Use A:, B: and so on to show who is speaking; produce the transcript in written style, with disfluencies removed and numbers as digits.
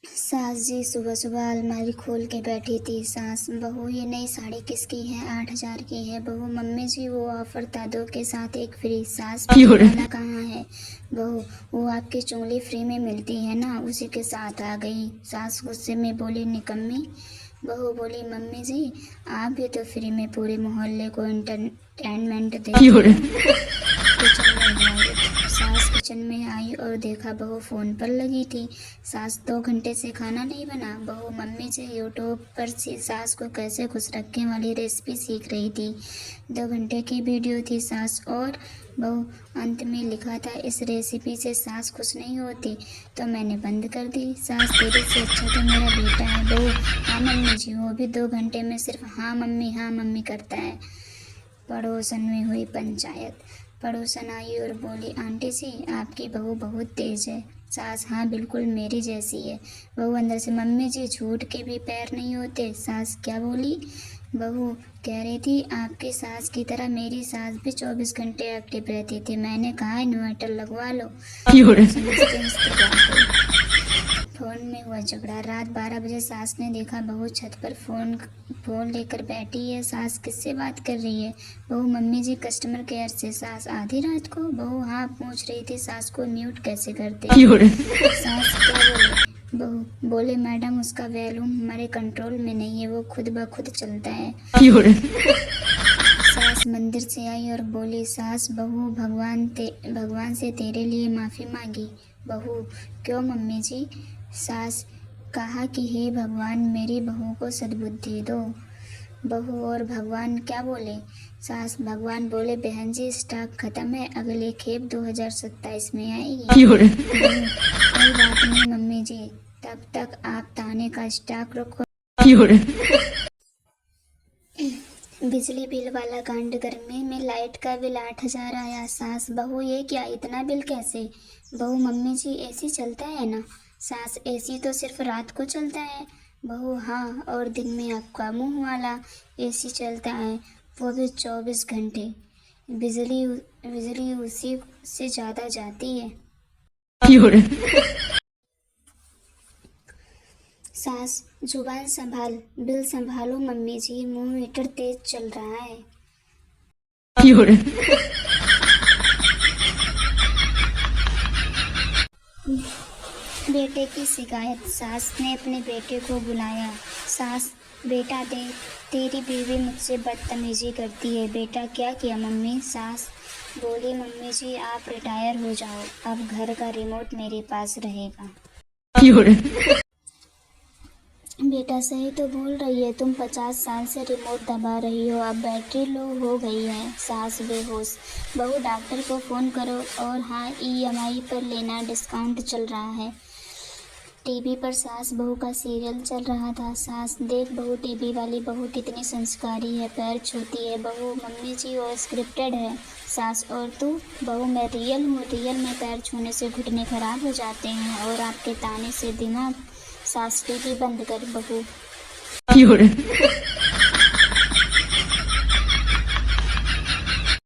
A: सास जी सुबह सुबह अलमारी खोल के बैठी थी। सास, बहू ये नई साड़ी किसकी है? 8,000 की है। बहू, मम्मी जी वो ऑफर था, 2 के साथ 1 फ्री। सास, फ्री वाला कहाँ है? बहू, वो आपकी चुंगली फ्री में मिलती है ना, उसी के साथ आ गई। सास गुस्से में बोली, निकम्मी। बहू बोली, मम्मी जी आप भी तो फ्री में पूरे मोहल्ले को एंटरटेनमेंट देती हो। किचन में हुआ। सास किचन में आई और देखा बहू फ़ोन पर लगी थी। सास, 2 घंटे से खाना नहीं बना। बहू, मम्मी से यूट्यूब पर सास को कैसे खुश रखने वाली रेसिपी सीख रही थी। 2 घंटे की वीडियो थी। सास और बहू, अंत में लिखा था, इस रेसिपी से सास खुश नहीं होती तो मैंने बंद कर दी। सास, तेरे से अच्छा तो मेरा बेटा है। बहू, हाँ मम्मी जी, वो भी 2 घंटे में सिर्फ हाँ मम्मी करता है। पड़ोसन में हुई पंचायत। पड़ोसन आई और बोली, आंटी जी आपकी बहू बहुत तेज है। सास, हाँ बिल्कुल मेरी जैसी है। बहू अंदर से, मम्मी जी झूठ के भी पैर नहीं होते। सास, क्या बोली? बहू कह रही थी, आपकी सास की तरह मेरी सास भी 24 घंटे एक्टिव रहती थी। मैंने कहा इन्वर्टर लगवा लो। समझते हंसते भाग गई। फोन में हुआ झगड़ा। रात 12 बजे सास ने देखा बहू छत पर फोन लेकर बैठी है। सास, किससे बात कर रही है? बहू, मम्मी जी कस्टमर केयर से। सास, आधी रात को? बहू, हाँ पूछ रही थी सास को म्यूट कैसे करते हैं। सास, क्या बोले? बहू बोले, मैडम उसका वॉल्यूम हमारे कंट्रोल में नहीं है, वो खुद ब खुद चलता है। सास मंदिर से आई और बोली, सास बहू भगवान से तेरे लिए माफ़ी मांगी। बहू, क्यों मम्मी जी? सास, कहा कि हे भगवान मेरी बहू को सद्बुद्धि दो। बहू, और भगवान क्या बोले? सास, भगवान बोले, बहन जी स्टॉक खत्म है, अगली खेप 2027 में आएगी। बहू, कोई बात नहीं मम्मी जी, तब तक आप ताने का स्टॉक रखो। बिजली बिल वाला कांड। गर्मी में लाइट का बिल 8,000 आया। सास, बहू ये क्या, इतना बिल कैसे? बहू, मम्मी जी एसी चलता है ना। सास, एसी तो सिर्फ रात को चलता है। बहू, हाँ और दिन में आपका मुंह वाला एसी चलता है, वो भी 24 घंटे। बिजली उसी से ज़्यादा जाती है। सास, जुबान संभाल, बिल संभालो मम्मी जी, मुंह मीटर तेज चल रहा है। बेटे की शिकायत। सास ने अपने बेटे को बुलाया। सास, बेटा तेरी बीवी मुझसे बदतमीजी करती है। बेटा, क्या किया मम्मी? सास बोली, मम्मी जी आप रिटायर हो जाओ, अब घर का रिमोट मेरे पास रहेगा। बेटा, सही तो बोल रही है, तुम 50 साल से रिमोट दबा रही हो, अब बैटरी लो हो गई है। सास बेहोश। बहू, डॉक्टर को फ़ोन करो। और हाँ, EMI पर लेना, डिस्काउंट चल रहा है। टीवी पर सास बहू का सीरियल चल रहा था। सास, देख बहू, टीवी वाली बहू कितनी संस्कारी है, पैर छूती है। बहू, मम्मी जी वो स्क्रिप्टेड है। सास, और तू? बहू, मैं रियल हूँ, रियल में पैर छूने से घुटने खराब हो जाते हैं और आपके ताने से दिमाग। सास, टीवी बंद कर। बहू,